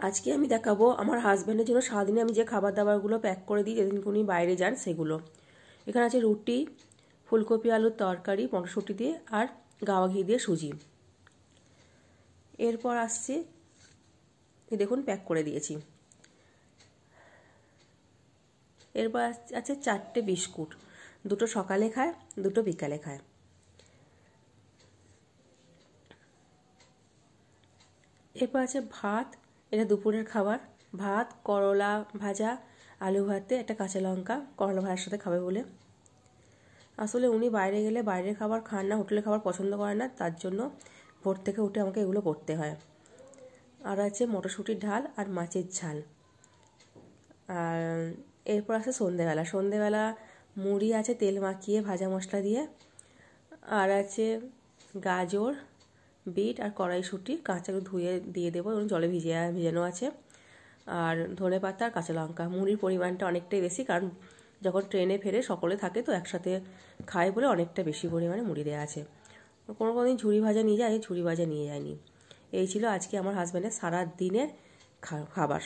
আজকে আমি দেখাবো আমার হাজব্যান্ডের জন্য সারাদিনে আমি যে খাবার দাবারগুলো প্যাক করে দিই যেদিন উনি বাইরে যান সেগুলো। এখানে আছে রুটি, ফুলকপি আলুর তরকারি মটরশুঁটি দিয়ে আর গাওয়া ঘি দিয়ে সুজি। এরপর আসছে দেখুন প্যাক করে দিয়েছি। এরপর আছে 4টে বিস্কুট, 2টো সকালে খায় 2টো বিকালে খায়। এরপর আছে ভাত, এটা দুপুরের খাবার। ভাত, করলা ভাজা, আলু ভাতে, একটা কাঁচা লঙ্কা, করলা ভাজার সাথে খাবে বলে। আসলে উনি বাইরে গেলে বাইরের খাবার খান না, হোটেলের খাবার পছন্দ করে না, তার জন্য ভোর থেকে উঠে আমাকে এগুলো করতে হয়। আর আছে মটরশুঁটির ডাল আর মাছের ঝাল। আর এরপর আছে সন্ধেবেলা মুড়ি আছে তেল মাখিয়ে ভাজা মশলা দিয়ে, আর আছে গাজর, বিট আর কড়াইশুঁটি কাঁচা ধুয়ে দিয়ে দেবো এবং জলে ভিজানো আছে, আর ধনেপাতা আর কাঁচা লঙ্কা। মুড়ির পরিমাণটা অনেকটাই বেশি, কারণ যখন ট্রেনে ফেরে সকলে থাকে তো একসাথে খায় বলে অনেকটা বেশি পরিমাণে মুড়ি দেওয়া আছে। কোনো দিন ঝুড়ি ভাজা নিয়ে যায়, ঝুড়ি ভাজা নিয়ে যায়নি। এই ছিল আজকে আমার হাজব্যান্ডের সারা দিনের খাবার।